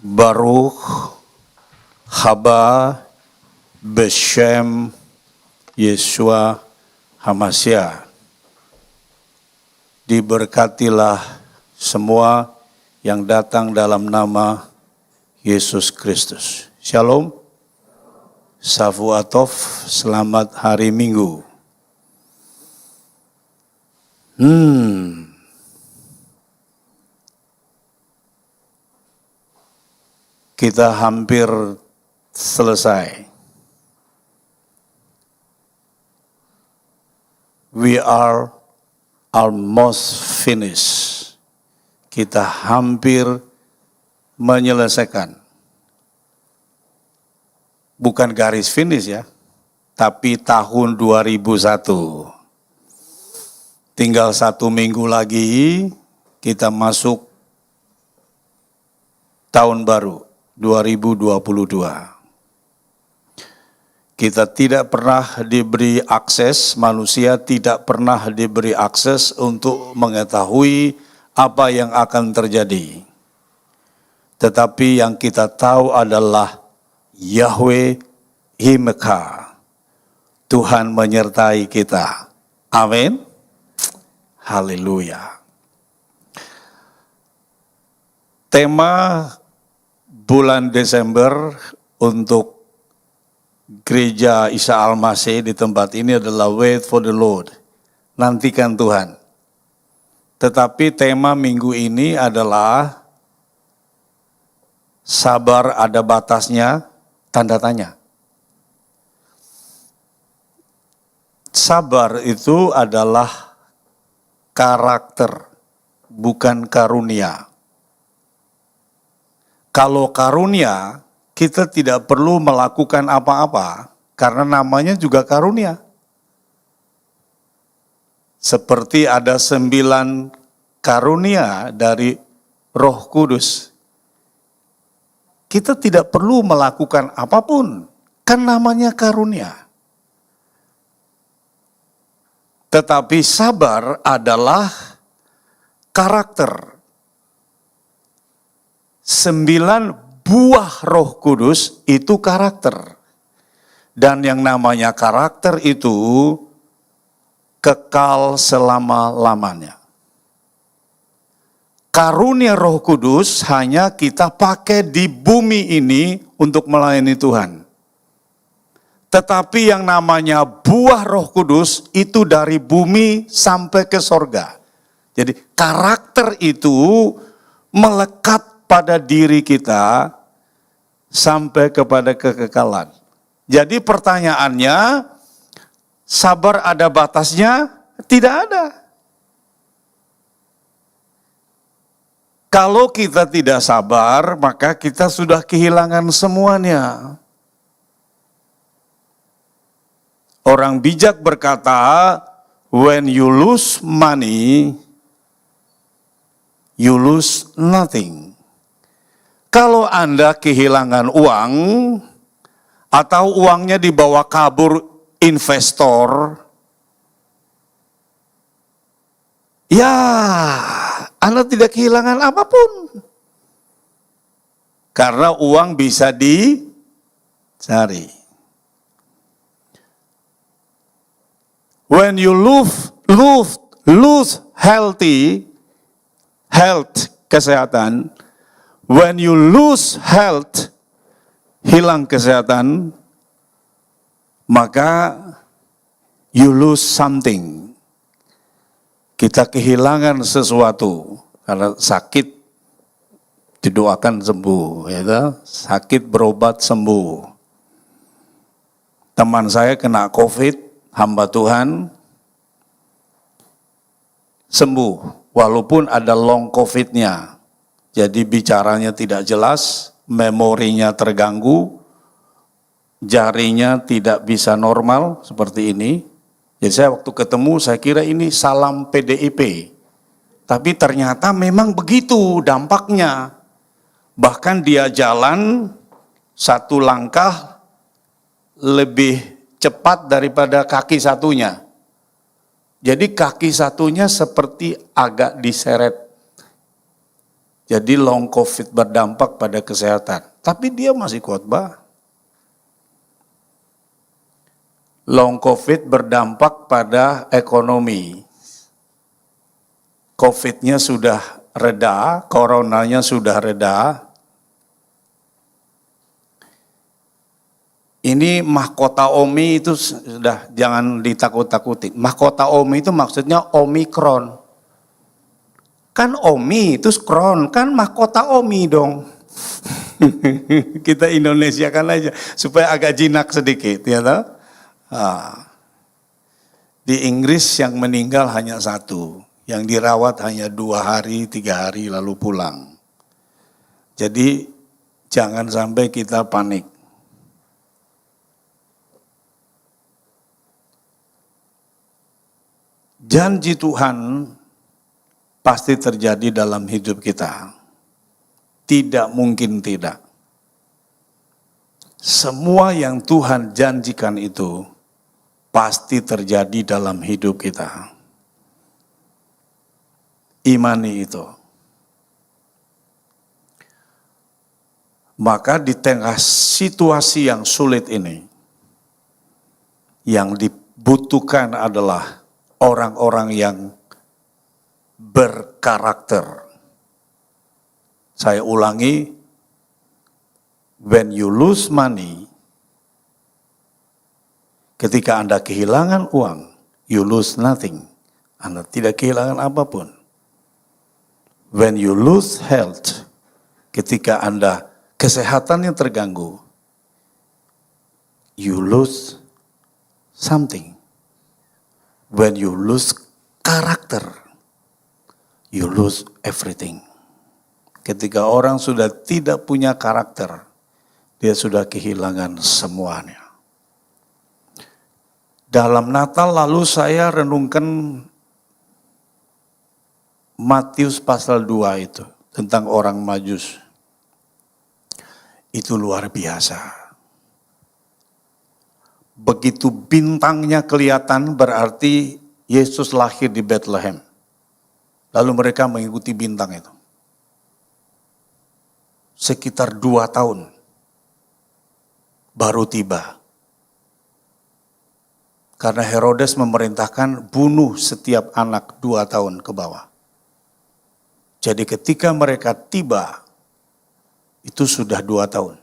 Baruch haba beshem Yeshua Hamashiach. Diberkatilah semua yang datang dalam nama Yesus Kristus. Shalom. Shavuot Tov, selamat hari Minggu. Kita hampir selesai. We are almost finished. Kita hampir menyelesaikan. Bukan garis finish ya, tapi tahun 2001. Tinggal 1 minggu lagi kita masuk tahun baru 2022. Kita tidak pernah diberi akses, manusia tidak pernah diberi akses untuk mengetahui apa yang akan terjadi. Tetapi yang kita tahu adalah Yahweh Himeka, Tuhan menyertai kita. Amin. Haleluya. Tema bulan Desember untuk Gereja Isa Al-Masih di tempat ini adalah Wait for the Lord, nantikan Tuhan. Tetapi tema minggu ini adalah sabar ada batasnya, tanda tanya. Sabar itu adalah karakter, bukan karunia. Kalau karunia, kita tidak perlu melakukan apa-apa, karena namanya juga karunia. Seperti ada 9 karunia dari Roh Kudus. Kita tidak perlu melakukan apapun, kan namanya karunia. Tetapi sabar adalah karakter. 9 buah Roh Kudus itu karakter. Dan yang namanya karakter itu kekal selama-lamanya. Karunia Roh Kudus hanya kita pakai di bumi ini untuk melayani Tuhan. Tetapi yang namanya buah Roh Kudus itu dari bumi sampai ke sorga. Jadi karakter itu melekat pada diri kita sampai kepada kekekalan. Jadi pertanyaannya, sabar ada batasnya? Tidak ada. Kalau kita tidak sabar, maka kita sudah kehilangan semuanya. Orang bijak berkata, when you lose money, you lose nothing. Kalau Anda kehilangan uang, atau uangnya dibawa kabur investor, ya Anda tidak kehilangan apapun. Karena uang bisa dicari. When you lose health, kesehatan, when you lose health, hilang kesehatan, maka you lose something. Kita kehilangan sesuatu. Karena sakit didoakan sembuh, ya, sakit berobat sembuh. Teman saya kena COVID, hamba Tuhan, sembuh. Walaupun ada long COVID-nya. Jadi bicaranya tidak jelas, memorinya terganggu, jarinya tidak bisa normal seperti ini. Jadi saya waktu ketemu saya kira ini salam PDIP. Tapi ternyata memang begitu dampaknya. Bahkan dia jalan 1 langkah lebih cepat daripada kaki satunya. Jadi kaki satunya seperti agak diseret. Jadi long COVID berdampak pada kesehatan. Tapi dia masih khotbah. Long COVID berdampak pada ekonomi. COVID-nya sudah reda, coronanya sudah reda. Ini mahkota Omi itu sudah jangan ditakut-takuti. Mahkota Omi itu maksudnya Omikron. Kan Omi itu kron, kan mahkota Omi dong. Kita Indonesia kan aja supaya agak jinak sedikit, ya toh? Di Inggris yang meninggal hanya 1, yang dirawat hanya 2 hari, 3 hari lalu pulang. Jadi jangan sampai kita panik. Janji Tuhan pasti terjadi dalam hidup kita. Tidak mungkin tidak. Semua yang Tuhan janjikan itu pasti terjadi dalam hidup kita. Imani itu. Maka di tengah situasi yang sulit ini, yang dibutuhkan adalah orang-orang yang berkarakter. Saya ulangi, when you lose money, ketika Anda kehilangan uang, you lose nothing. Anda tidak kehilangan apapun. When you lose health, ketika Anda kesehatannya terganggu, you lose something. When you lose karakter, you lose everything. Ketika orang sudah tidak punya karakter, dia sudah kehilangan semuanya. Dalam Natal lalu saya renungkan Matius pasal 2 itu, tentang orang Majus. Itu luar biasa. Begitu bintangnya kelihatan berarti Yesus lahir di Bethlehem. Lalu mereka mengikuti bintang itu. Sekitar 2 tahun baru tiba. Karena Herodes memerintahkan bunuh setiap anak 2 tahun ke bawah. Jadi ketika mereka tiba, itu sudah 2 tahun.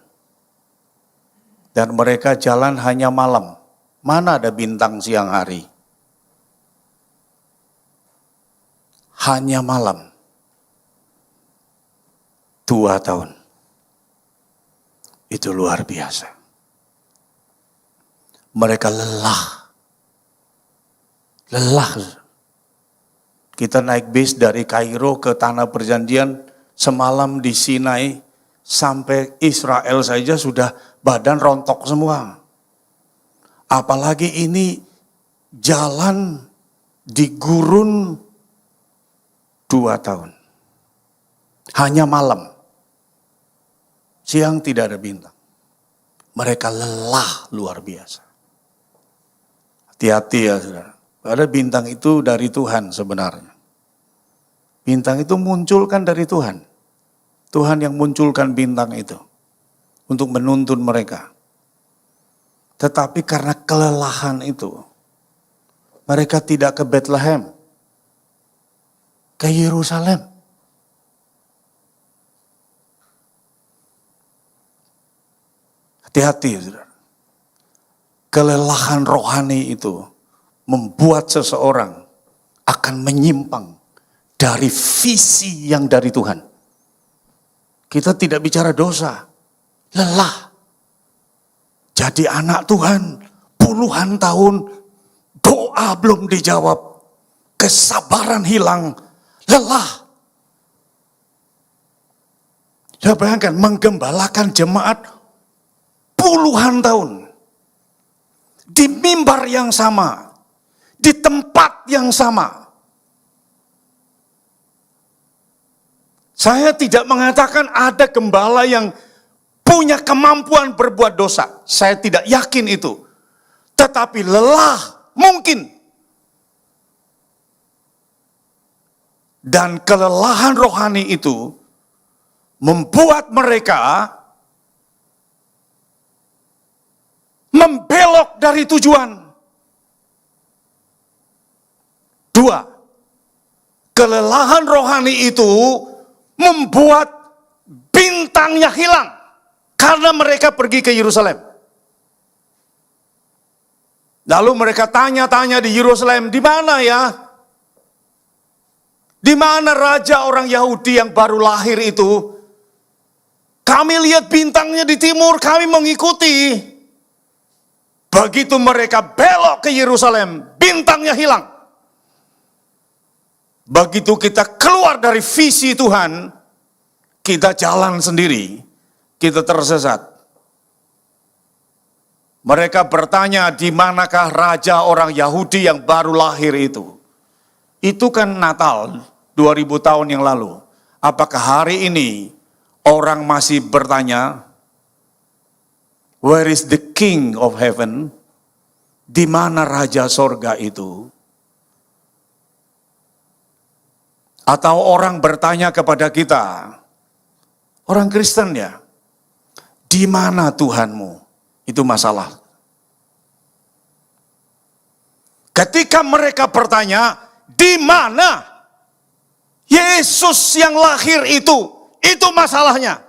Dan mereka jalan hanya malam. Mana ada bintang siang hari? Hanya malam. 2 tahun. Itu luar biasa. Mereka lelah. Lelah. Kita naik bis dari Kairo ke Tanah Perjanjian, semalam di Sinai, sampai Israel saja sudah badan rontok semua. Apalagi ini jalan di gurun 2 tahun. Hanya malam. Siang tidak ada bintang. Mereka lelah luar biasa. Hati-hati ya saudara. Ada bintang itu dari Tuhan sebenarnya. Bintang itu munculkan dari Tuhan. Tuhan yang munculkan bintang itu untuk menuntun mereka. Tetapi karena kelelahan itu, mereka tidak ke Bethlehem, ke Yerusalem. Hati-hati, saudara. Kelelahan rohani itu membuat seseorang akan menyimpang dari visi yang dari Tuhan. Kita tidak bicara dosa, lelah. Jadi anak Tuhan puluhan tahun, doa belum dijawab, kesabaran hilang, lelah. Saya bayangkan menggembalakan jemaat puluhan tahun. Di mimbar yang sama, di tempat yang sama. Saya tidak mengatakan ada gembala yang punya kemampuan berbuat dosa. Saya tidak yakin itu. Tetapi lelah mungkin. Dan kelelahan rohani itu membuat mereka membelok dari tujuan. Dua, kelelahan rohani itu membuat bintangnya hilang karena mereka pergi ke Yerusalem. Lalu mereka tanya-tanya di Yerusalem, di mana ya? Di mana raja orang Yahudi yang baru lahir itu? Kami lihat bintangnya di timur, kami mengikuti. Begitu mereka belok ke Yerusalem, bintangnya hilang. Begitu kita keluar dari visi Tuhan, kita jalan sendiri, kita tersesat. Mereka bertanya, di manakah raja orang Yahudi yang baru lahir itu? Itu kan Natal 2000 tahun yang lalu. Apakah hari ini orang masih bertanya, where is the King of Heaven? Di mana Raja Sorga itu? Atau orang bertanya kepada kita, orang Kristen ya, di mana Tuhanmu? Itu masalah. Ketika mereka bertanya, di mana Yesus yang lahir itu masalahnya.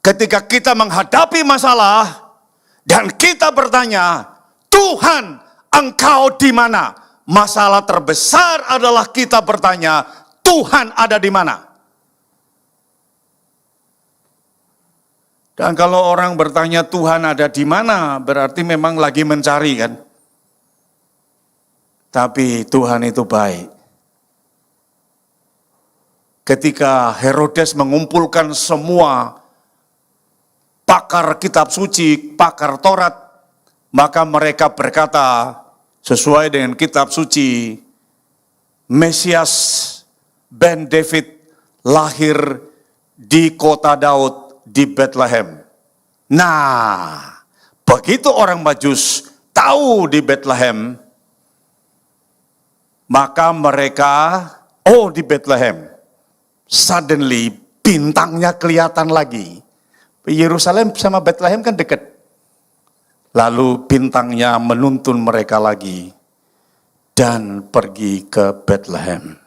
Ketika kita menghadapi masalah dan kita bertanya, Tuhan, Engkau di mana? Masalah terbesar adalah kita bertanya, Tuhan ada di mana? Dan kalau orang bertanya Tuhan ada di mana, berarti memang lagi mencari kan? Tapi Tuhan itu baik. Ketika Herodes mengumpulkan semua pakar kitab suci, pakar Taurat, maka mereka berkata, sesuai dengan kitab suci, Mesias ben David lahir di kota Daud di Bethlehem. Nah, begitu orang Majus tahu di Bethlehem, maka mereka, di Bethlehem. Suddenly bintangnya kelihatan lagi. Yerusalem sama Bethlehem kan dekat. Lalu bintangnya menuntun mereka lagi dan pergi ke Bethlehem.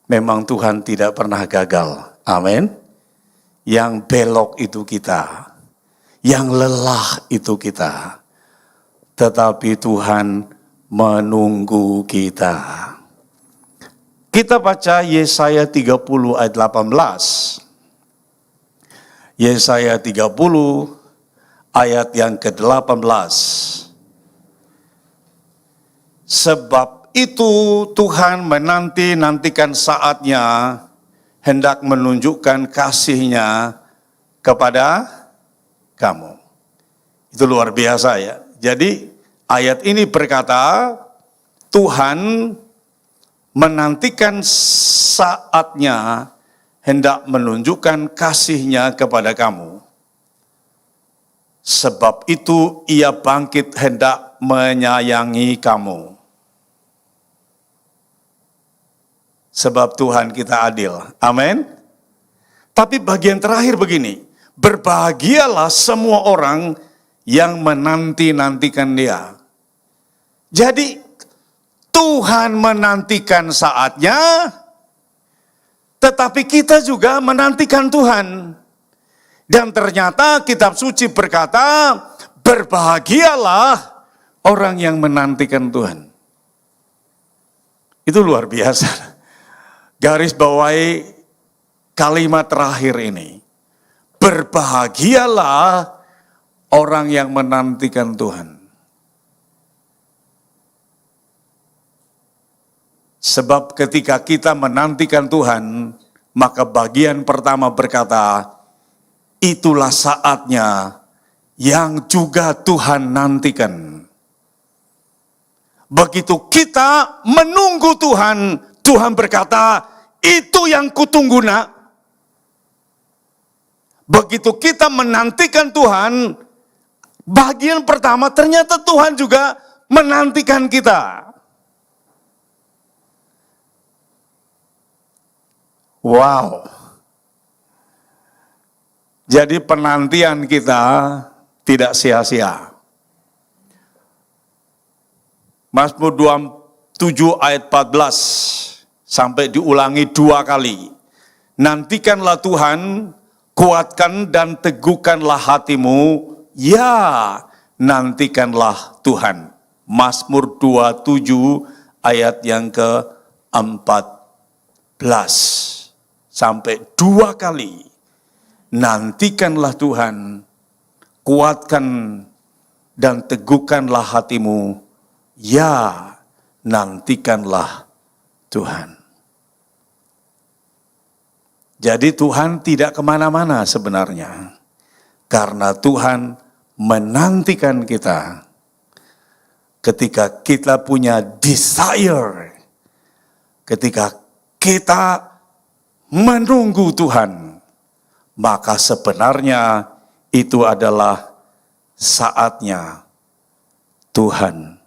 Memang Tuhan tidak pernah gagal. Amin. Yang belok itu kita. Yang lelah itu kita. Tetapi Tuhan menunggu kita. Kita baca Yesaya 30 ayat 18. Yesaya 30 ayat yang ke-18. Sebab itu Tuhan menanti-nantikan saatnya hendak menunjukkan kasih-Nya kepada kamu. Itu luar biasa ya. Jadi ayat ini berkata, Tuhan menantikan saatnya hendak menunjukkan kasih-Nya kepada kamu. Sebab itu Ia bangkit hendak menyayangi kamu. Sebab Tuhan kita adil. Amin. Tapi bagian terakhir begini. Berbahagialah semua orang yang menanti-nantikan Dia. Jadi Tuhan menantikan saatnya, tetapi kita juga menantikan Tuhan. Dan ternyata kitab suci berkata, berbahagialah orang yang menantikan Tuhan. Itu luar biasa. Garis bawahi kalimat terakhir ini. Berbahagialah orang yang menantikan Tuhan. Sebab ketika kita menantikan Tuhan, maka bagian pertama berkata, itulah saatnya yang juga Tuhan nantikan. Begitu kita menunggu Tuhan, Tuhan berkata, itu yang kutunggu nak. Begitu kita menantikan Tuhan, bagian pertama ternyata Tuhan juga menantikan kita. Wow. Jadi penantian kita tidak sia-sia. Mazmur 27 ayat 14 sampai diulangi 2 kali. Nantikanlah Tuhan, kuatkan dan teguhkanlah hatimu, ya nantikanlah Tuhan. Mazmur 27 ayat yang ke-14 sampai 2 kali. Nantikanlah Tuhan, kuatkan dan teguhkanlah hatimu, ya nantikanlah Tuhan. Jadi Tuhan tidak kemana-mana sebenarnya, karena Tuhan menantikan kita. Ketika kita punya desire, ketika kita menunggu Tuhan, maka sebenarnya itu adalah saatnya Tuhan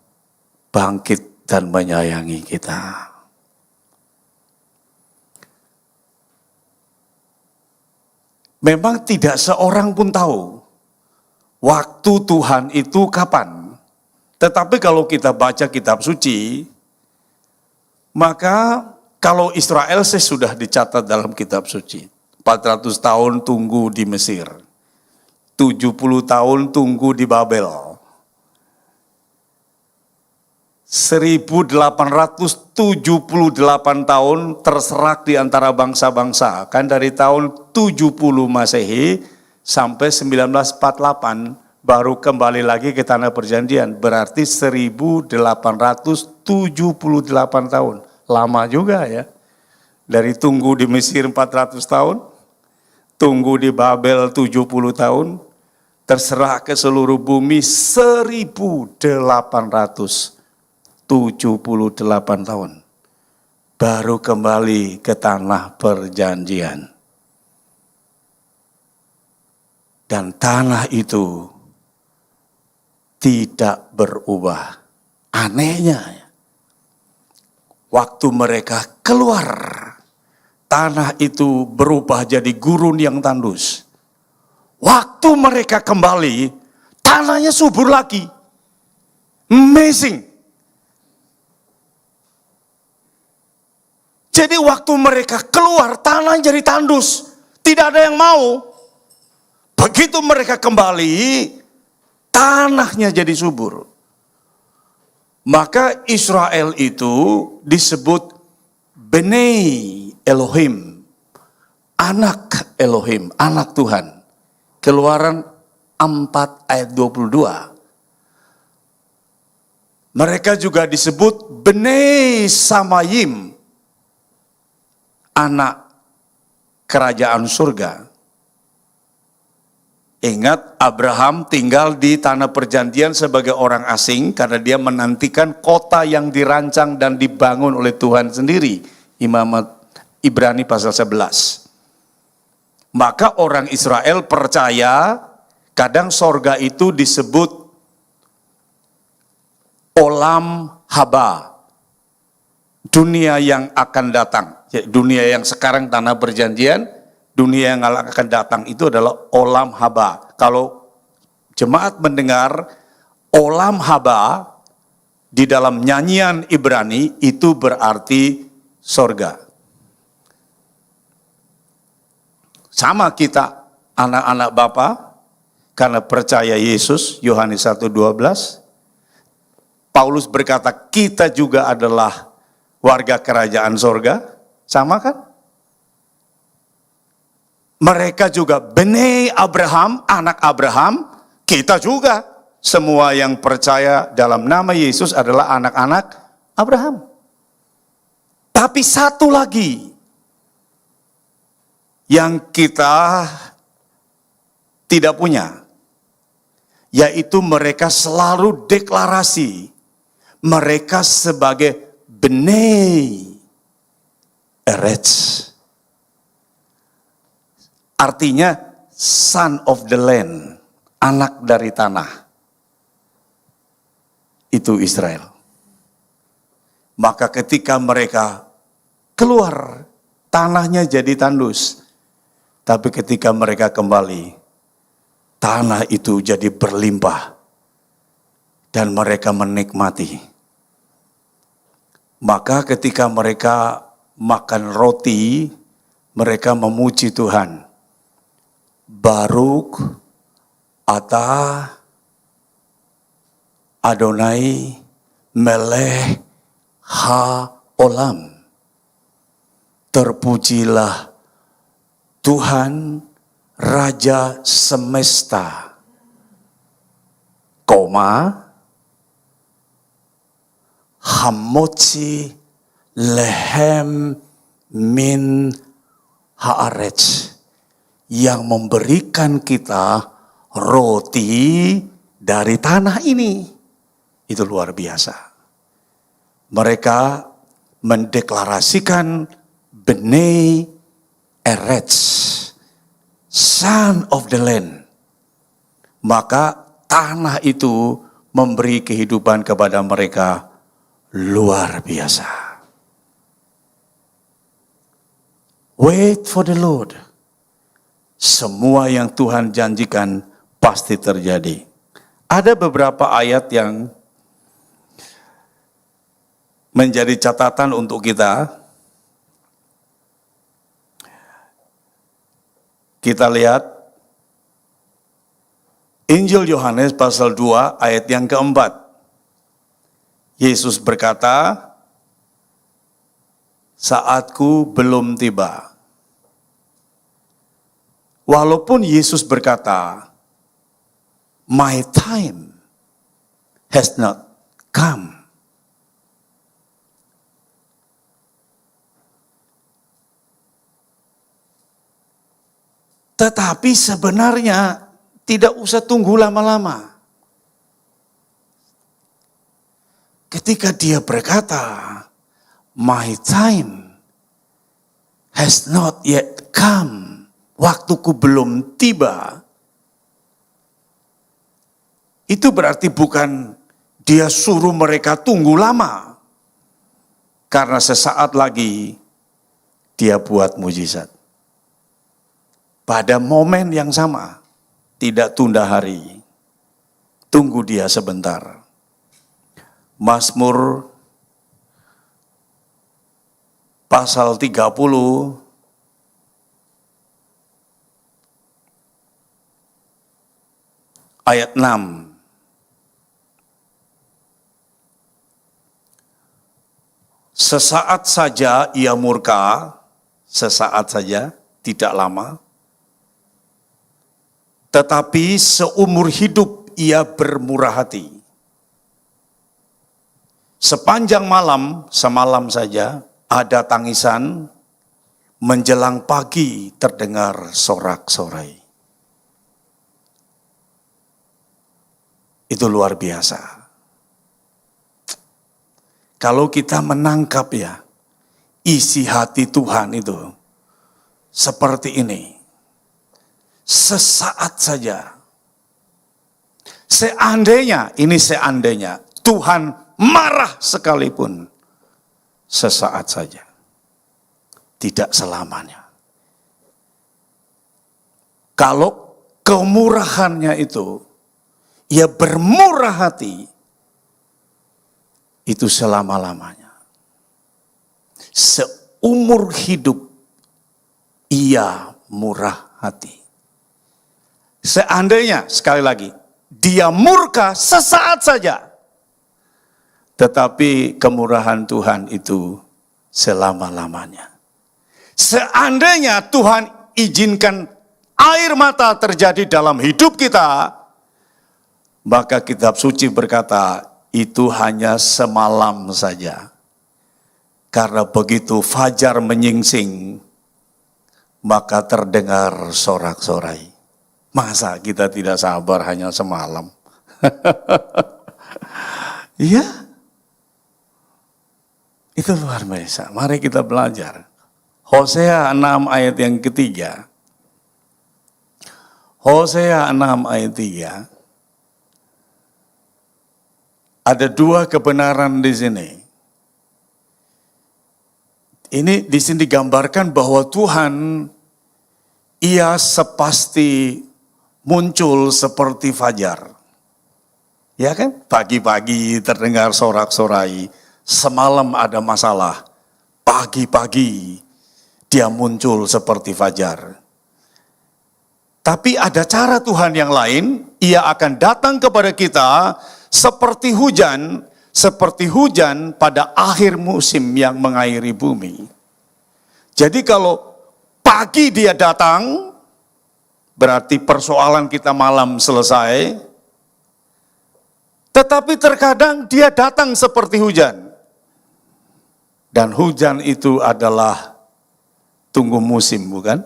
bangkit dan menyayangi kita. Memang tidak seorang pun tahu waktu Tuhan itu kapan. Tetapi kalau kita baca kitab suci, maka kalau Israel sudah dicatat dalam kitab suci. 400 tahun tunggu di Mesir. 70 tahun tunggu di Babel. 1878 tahun terserak di antara bangsa-bangsa. Kan dari tahun 70 Masehi sampai 1948 baru kembali lagi ke tanah perjanjian. Berarti 1878 tahun. Lama juga ya. Dari tunggu di Mesir 400 tahun, tunggu di Babel 70 tahun, terserah ke seluruh bumi 1878 tahun. Baru kembali ke tanah perjanjian. Dan tanah itu tidak berubah. Anehnya, waktu mereka keluar, tanah itu berubah jadi gurun yang tandus. Waktu mereka kembali, tanahnya subur lagi. Amazing. Jadi waktu mereka keluar, tanah jadi tandus. Tidak ada yang mau. Begitu mereka kembali, tanahnya jadi subur. Maka Israel itu disebut Bnei Elohim, anak Elohim, anak Tuhan. Keluaran 4 ayat 22. Mereka juga disebut Bnei Samayim, anak kerajaan surga. Ingat, Abraham tinggal di tanah perjanjian sebagai orang asing karena dia menantikan kota yang dirancang dan dibangun oleh Tuhan sendiri. Imamat Ibrani pasal 11. Maka orang Israel percaya kadang sorga itu disebut Olam Haba. Dunia yang akan datang. Dunia yang sekarang tanah perjanjian, dunia yang akan datang itu adalah Olam Haba. Kalau jemaat mendengar Olam Haba di dalam nyanyian Ibrani itu berarti sorga. Sama kita anak-anak Bapa karena percaya Yesus, Yohanes 1:12. Paulus berkata kita juga adalah warga kerajaan sorga. Sama kan? Mereka juga Bnei Abraham, anak Abraham, kita juga. Semua yang percaya dalam nama Yesus adalah anak-anak Abraham. Tapi satu lagi yang kita tidak punya, yaitu mereka selalu deklarasi mereka sebagai Bnei Eretz. Artinya son of the land, anak dari tanah. Itu Israel. Maka ketika mereka keluar tanahnya jadi tandus. Tapi ketika mereka kembali, tanah itu jadi berlimpah. Dan mereka menikmati. Maka ketika mereka makan roti, mereka memuji Tuhan. Baruk Ata Adonai Melech Ha-Olam. Terpujilah Tuhan Raja Semesta, Hamotzi Lehem Min Haaretz, yang memberikan kita roti dari tanah ini. Itu luar biasa. Mereka mendeklarasikan Bnei Eretz, son of the land. Maka tanah itu memberi kehidupan kepada mereka luar biasa. Wait for the Lord. Semua yang Tuhan janjikan pasti terjadi. Ada beberapa ayat yang menjadi catatan untuk kita. Kita lihat Injil Yohanes pasal 2 ayat yang keempat. Yesus berkata, saatku belum tiba. Walaupun Yesus berkata, my time has not come. Tetapi sebenarnya tidak usah tunggu lama-lama. Ketika dia berkata, my time has not yet come, waktuku belum tiba, itu berarti bukan dia suruh mereka tunggu lama. Karena sesaat lagi dia buat mujizat. Pada momen yang sama, tidak tunda hari, tunggu dia sebentar. Mazmur pasal 30 ayat 6. Sesaat saja ia murka, sesaat saja, tidak lama. Tetapi seumur hidup ia bermurah hati. Sepanjang malam, semalam saja, ada tangisan, menjelang pagi terdengar sorak-sorai. Itu luar biasa. Kalau kita menangkap ya, isi hati Tuhan itu seperti ini. Sesaat saja. Seandainya Tuhan marah sekalipun, sesaat saja. Tidak selamanya. Kalau kemurahannya itu, ia bermurah hati, itu selama-lamanya. Seumur hidup, ia murah hati. Seandainya, sekali lagi, dia murka sesaat saja. Tetapi kemurahan Tuhan itu selama-lamanya. Seandainya Tuhan izinkan air mata terjadi dalam hidup kita, maka kitab suci berkata, itu hanya semalam saja. Karena begitu fajar menyingsing, maka terdengar sorak-sorai. Masa kita tidak sabar hanya semalam? Iya. Itu luar biasa. Mari kita belajar. Hosea 6 ayat yang ketiga. Hosea 6 ayat 3. Ada dua kebenaran di sini. Ini di sini digambarkan bahwa Tuhan, Ia sepasti muncul seperti fajar. Ya kan? Pagi-pagi terdengar sorak-sorai, semalam ada masalah. Pagi-pagi Dia muncul seperti fajar. Tapi ada cara Tuhan yang lain, Ia akan datang kepada kita seperti hujan pada akhir musim yang mengairi bumi. Jadi kalau pagi Dia datang, berarti persoalan kita malam selesai. Tetapi terkadang Dia datang seperti hujan. Dan hujan itu adalah tunggu musim, bukan?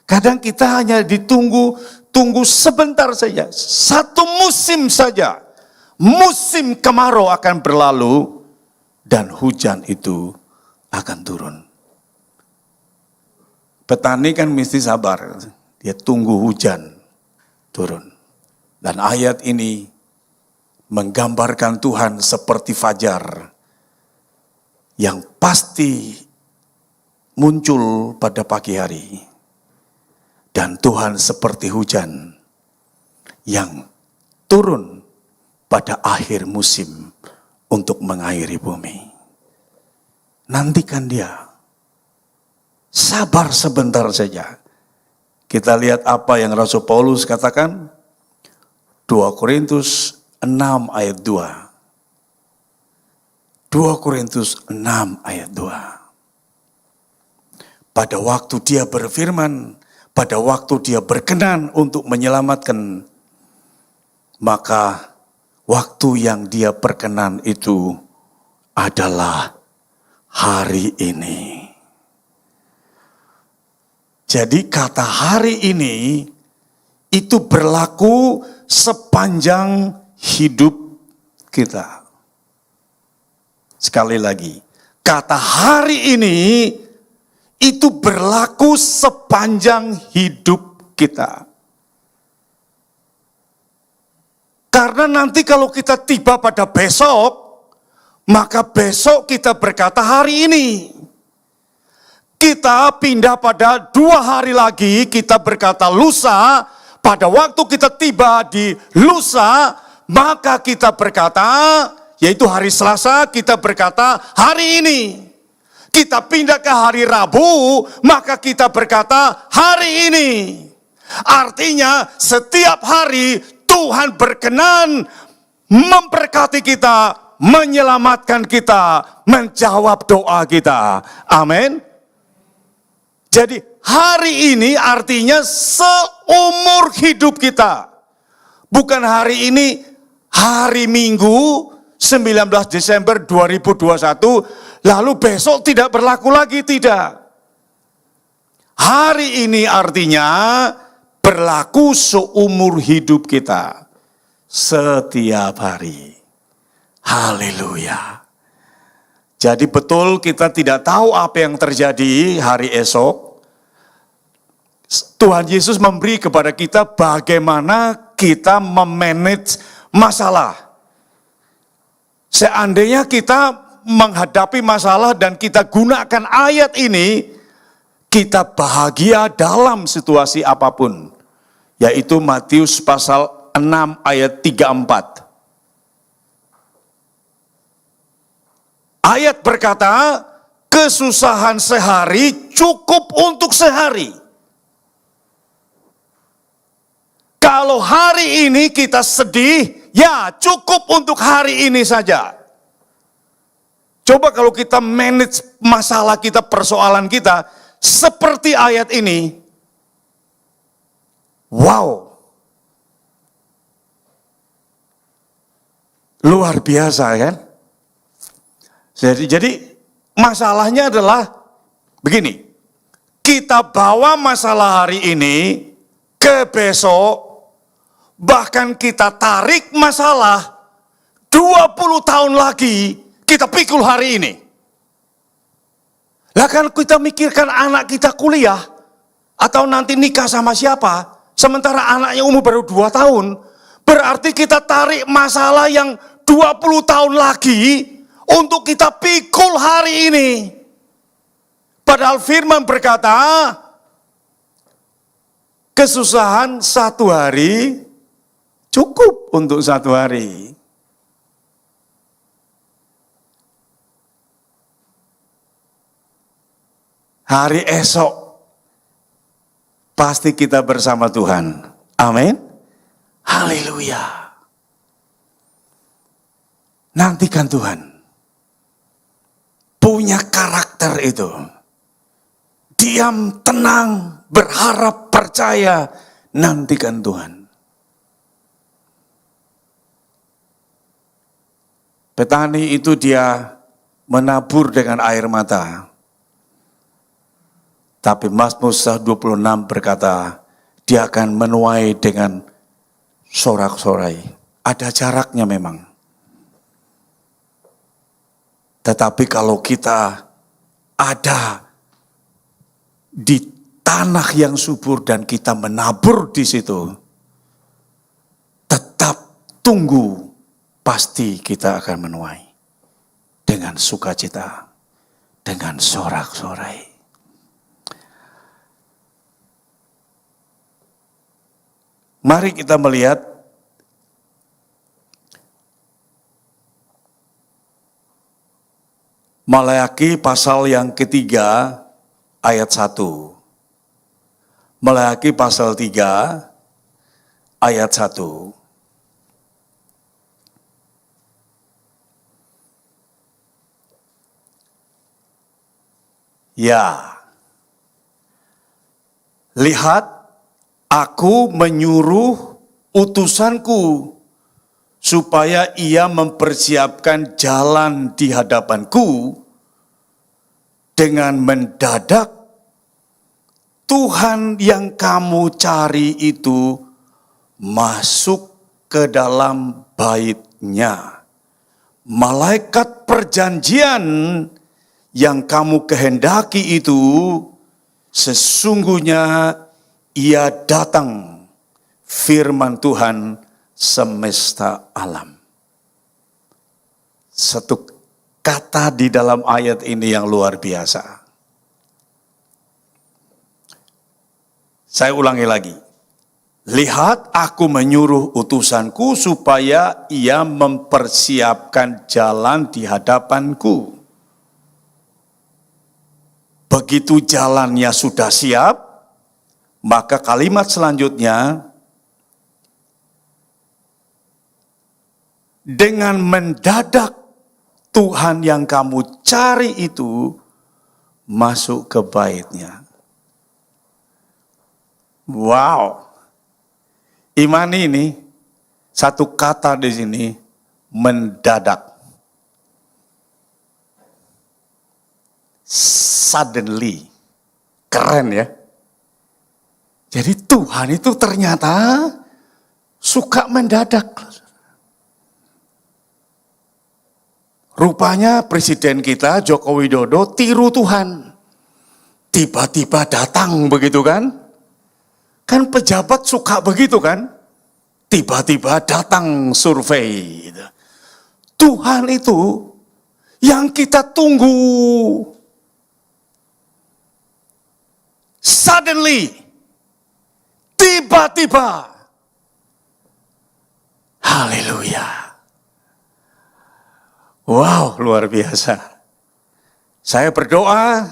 Kadang kita hanya tunggu sebentar saja, satu musim saja. Musim kemarau akan berlalu dan hujan itu akan turun. Petani kan mesti sabar, dia tunggu hujan turun. Dan ayat ini menggambarkan Tuhan seperti fajar yang pasti muncul pada pagi hari. Dan Tuhan seperti hujan yang turun pada akhir musim untuk mengairi bumi. Nantikan Dia. Sabar sebentar saja. Kita lihat apa yang Rasul Paulus katakan. 2 Korintus 6 ayat 2. 2 Korintus 6 ayat 2. Pada waktu Dia berfirman, pada waktu Dia berkenan untuk menyelamatkan, maka waktu yang Dia berkenan itu adalah hari ini. Jadi kata hari ini itu berlaku sepanjang hidup kita. Sekali lagi, kata hari ini itu berlaku sepanjang hidup kita. Karena nanti kalau kita tiba pada besok, maka besok kita berkata hari ini. Kita pindah pada 2 hari lagi, kita berkata lusa. Pada waktu kita tiba di lusa, maka kita berkata, yaitu hari Selasa, kita berkata hari ini. Kita pindah ke hari Rabu, maka kita berkata hari ini. Artinya setiap hari Tuhan berkenan memberkati kita, menyelamatkan kita, menjawab doa kita. Amin. Jadi hari ini artinya seumur hidup kita. Bukan hari ini, hari Minggu 19 Desember 2021, lalu besok tidak berlaku lagi, tidak. Hari ini artinya berlaku seumur hidup kita. Setiap hari. Haleluya. Jadi betul kita tidak tahu apa yang terjadi hari esok. Tuhan Yesus memberi kepada kita bagaimana kita memanage masalah. Seandainya kita menghadapi masalah dan kita gunakan ayat ini, kita bahagia dalam situasi apapun. Yaitu Matius pasal 6 ayat 3-4. Ayat berkata, kesusahan sehari cukup untuk sehari. Kalau hari ini kita sedih, ya cukup untuk hari ini saja. Coba kalau kita manage masalah kita, persoalan kita, seperti ayat ini. Wow. Luar biasa kan? Jadi masalahnya adalah begini. Kita bawa masalah hari ini ke besok. Bahkan kita tarik masalah 20 tahun lagi, kita pikul hari ini. Lah kan kita mikirkan anak kita kuliah, atau nanti nikah sama siapa, sementara anaknya umur baru 2 tahun, berarti kita tarik masalah yang 20 tahun lagi untuk kita pikul hari ini. Padahal firman berkata, kesusahan satu hari cukup untuk satu hari. Hari esok pasti kita bersama Tuhan. Amin. Haleluya. Nantikan Tuhan. Punya karakter itu. Diam, tenang, berharap, percaya. Nantikan Tuhan. Petani itu dia menabur dengan air mata. Tapi Mazmur 26 berkata, dia akan menuai dengan sorak-sorai. Ada jaraknya memang. Tetapi kalau kita ada di tanah yang subur dan kita menabur di situ, tetap tunggu, pasti kita akan menuai. Dengan sukacita, dengan sorak-sorai. Mari kita melihat Maleakhi pasal yang ketiga ayat 1. Maleakhi pasal 3 ayat 1. Ya, lihat, aku menyuruh utusanku supaya ia mempersiapkan jalan di hadapanku. Dengan mendadak Tuhan yang kamu cari itu masuk ke dalam bait-Nya. Malaikat perjanjian yang kamu kehendaki itu sesungguhnya ia datang, firman Tuhan semesta alam. Satu kata di dalam ayat ini yang luar biasa. Saya ulangi lagi. Lihat, aku menyuruh utusanku supaya ia mempersiapkan jalan di hadapanku. Begitu jalannya sudah siap, maka kalimat selanjutnya, dengan mendadak Tuhan yang kamu cari itu masuk ke bait-Nya. Wow. Iman ini satu kata di sini, mendadak. Suddenly. Keren ya. Jadi Tuhan itu ternyata suka mendadak. Rupanya Presiden kita Joko Widodo tiru Tuhan. Tiba-tiba datang begitu kan? Kan pejabat suka begitu kan? Tiba-tiba datang survei. Tuhan itu yang kita tunggu. Suddenly. Tiba-tiba. Haleluya. Wow, luar biasa. Saya berdoa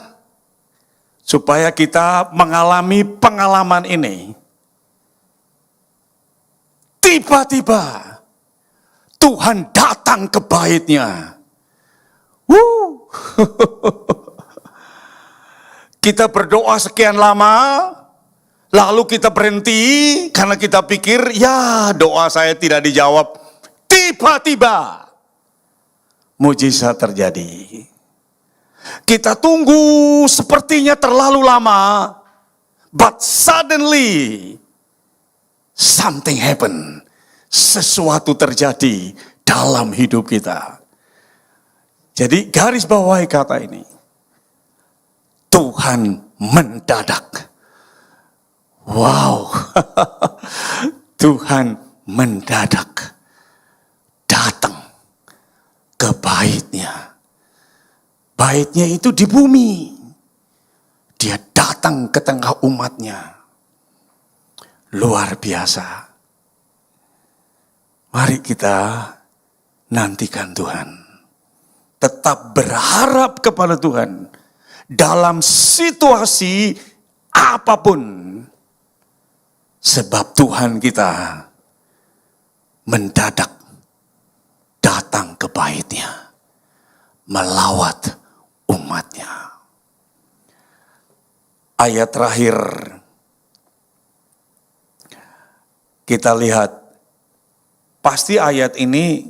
supaya kita mengalami pengalaman ini. Tiba-tiba Tuhan datang ke bait-Nya. Kita berdoa sekian lama, lalu kita berhenti karena kita pikir, ya doa saya tidak dijawab. Tiba-tiba mujizat terjadi. Kita tunggu sepertinya terlalu lama, but suddenly something happen. Sesuatu terjadi dalam hidup kita. Jadi garis bawahi kata ini. Tuhan mendadak. Wow. Tuhan mendadak datang ke bait-Nya. Baitnya itu di bumi. Dia datang ke tengah umatnya. Luar biasa. Mari kita nantikan Tuhan. Tetap berharap kepada Tuhan. Dalam situasi apapun. Sebab Tuhan kita mendadak datang ke baitnya. Melawat umatnya. Ayat terakhir kita lihat, pasti ayat ini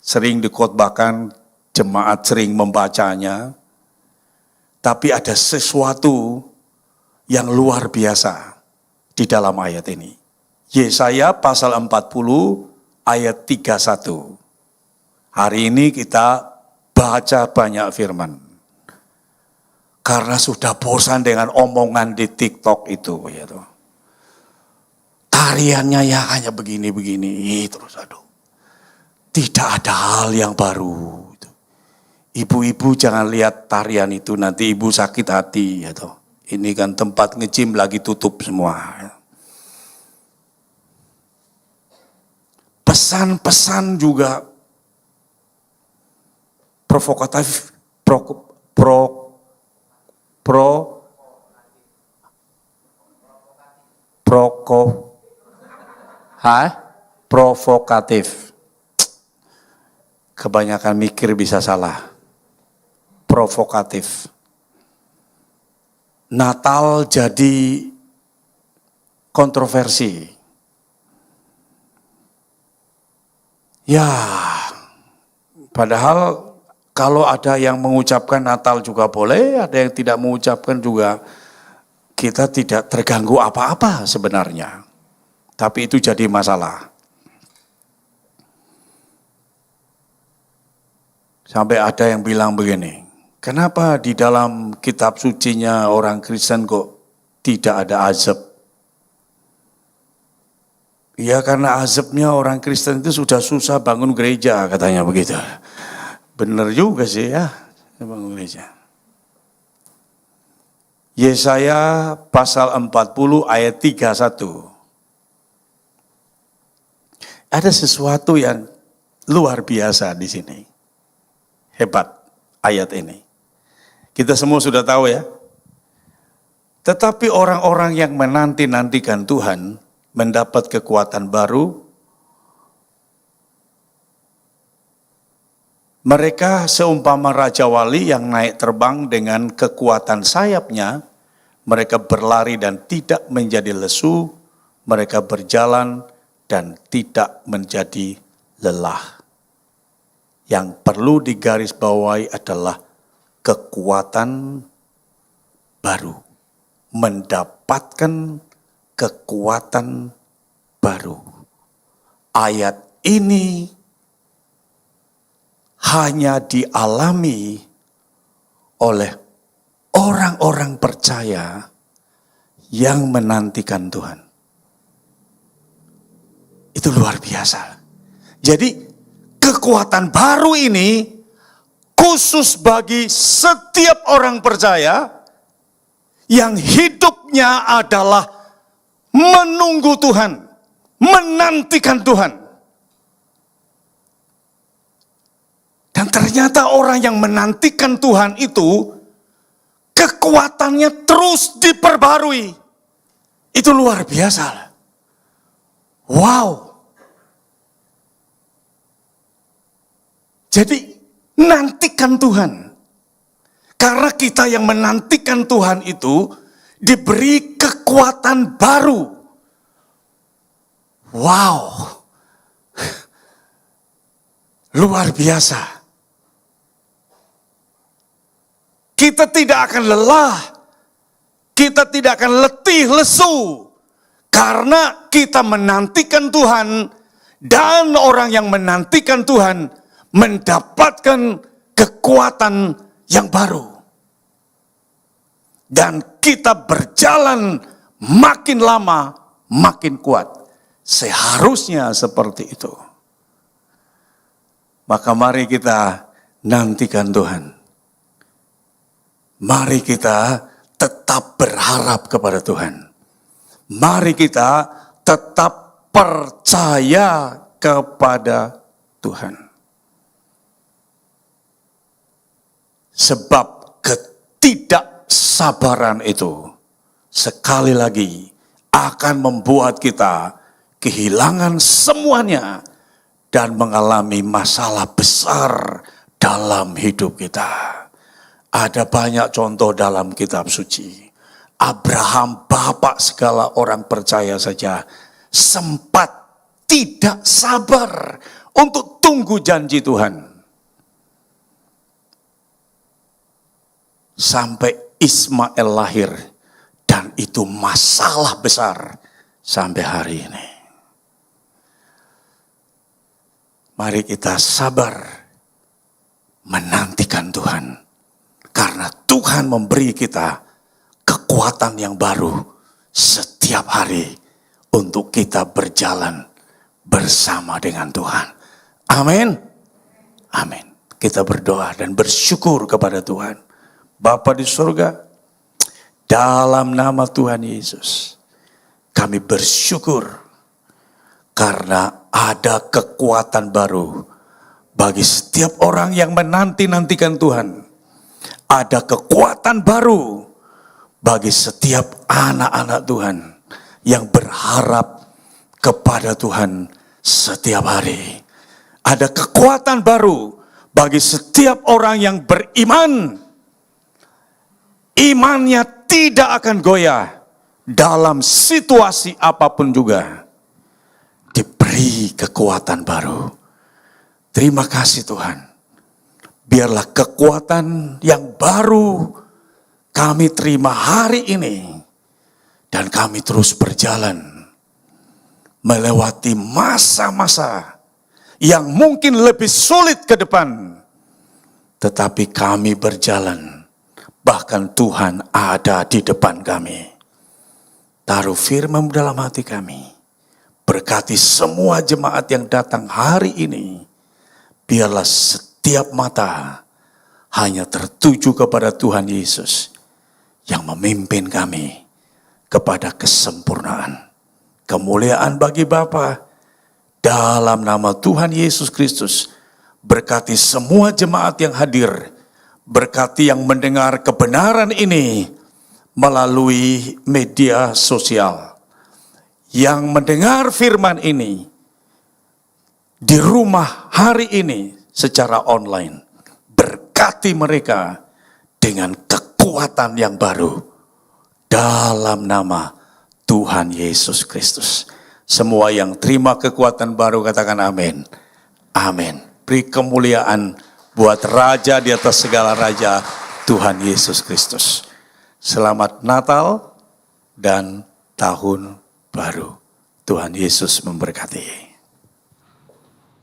sering dikhotbahkan, jemaat sering membacanya, tapi ada sesuatu yang luar biasa di dalam ayat ini. Yesaya pasal 40 ayat 31. Hari ini kita baca banyak firman. Karena sudah bosan dengan omongan di TikTok itu. Ya toh. Tariannya ya hanya begini-begini. Terus aduh. Tidak ada hal yang baru. Ibu-ibu jangan lihat tarian itu. Nanti ibu sakit hati. Ya toh. Ini kan tempat nge-gym lagi tutup semua. Pesan-pesan juga provokatif, provokatif. Kebanyakan mikir bisa salah. Provokatif. Natal jadi kontroversi. Ya, padahal kalau ada yang mengucapkan Natal juga boleh, ada yang tidak mengucapkan juga, kita tidak terganggu apa-apa sebenarnya. Tapi itu jadi masalah. Sampai ada yang bilang begini, kenapa di dalam kitab sucinya orang Kristen kok tidak ada azab? Ya karena azabnya orang Kristen itu sudah susah bangun gereja, katanya begitu. Benar juga sih ya, bangun gereja. Yesaya pasal 40 ayat 31. Ada sesuatu yang luar biasa di sini. Hebat ayat ini. Kita semua sudah tahu ya. Tetapi orang-orang yang menanti-nantikan Tuhan mendapat kekuatan baru. Mereka seumpama Raja Wali yang naik terbang dengan kekuatan sayapnya. Mereka berlari dan tidak menjadi lesu. Mereka berjalan dan tidak menjadi lelah. Yang perlu digarisbawahi adalah kekuatan baru. Mendapatkan kekuatan baru. Ayat ini hanya dialami oleh orang-orang percaya yang menantikan Tuhan. Itu luar biasa. Jadi kekuatan baru ini khusus bagi setiap orang percaya yang hidupnya adalah menunggu Tuhan, menantikan Tuhan. Dan ternyata orang yang menantikan Tuhan itu kekuatannya terus diperbarui. Itu luar biasa. Wow. Jadi nantikan Tuhan. Karena kita yang menantikan Tuhan itu diberi kekuatan baru. Wow. Luar biasa. Kita tidak akan lelah. Kita tidak akan letih lesu. Karena kita menantikan Tuhan. Dan orang yang menantikan Tuhan mendapatkan kekuatan yang baru. Dan kita berjalan makin lama makin kuat. Seharusnya seperti itu. Maka mari kita nantikan Tuhan. Mari kita tetap berharap kepada Tuhan. Mari kita tetap percaya kepada Tuhan. Sebab ketidaksabaran itu sekali lagi akan membuat kita kehilangan semuanya dan mengalami masalah besar dalam hidup kita. Ada banyak contoh dalam kitab suci. Abraham, bapak segala orang percaya saja, sempat tidak sabar untuk tunggu janji Tuhan. Sampai Ismail lahir, dan itu masalah besar sampai hari ini. Mari kita sabar menantikan Tuhan. Karena Tuhan memberi kita kekuatan yang baru setiap hari untuk kita berjalan bersama dengan Tuhan. Amin. Amin. Kita berdoa dan bersyukur kepada Tuhan. Bapa di surga, dalam nama Tuhan Yesus, kami bersyukur karena ada kekuatan baru bagi setiap orang yang menanti-nantikan Tuhan. Ada kekuatan baru bagi setiap anak-anak Tuhan yang berharap kepada Tuhan setiap hari. Ada kekuatan baru bagi setiap orang yang beriman. Imannya tidak akan goyah dalam situasi apapun juga. Diberi kekuatan baru. Terima kasih Tuhan. Biarlah kekuatan yang baru kami terima hari ini. Dan kami terus berjalan. Melewati masa-masa yang mungkin lebih sulit ke depan. Tetapi kami berjalan. Bahkan Tuhan ada di depan kami. Taruh firman dalam hati kami. Berkati semua jemaat yang datang hari ini. Biarlah setiap mata hanya tertuju kepada Tuhan Yesus yang memimpin kami kepada kesempurnaan. Kemuliaan bagi Bapa dalam nama Tuhan Yesus Kristus. Berkati semua jemaat yang hadir, berkati yang mendengar kebenaran ini melalui media sosial, yang mendengar firman ini di rumah hari ini secara online. Berkati mereka dengan kekuatan yang baru dalam nama Tuhan Yesus Kristus. Semua yang terima kekuatan baru katakan amin. Amin. Beri kemuliaan buat Raja di atas segala raja, Tuhan Yesus Kristus. Selamat Natal dan Tahun Baru. Tuhan Yesus memberkati.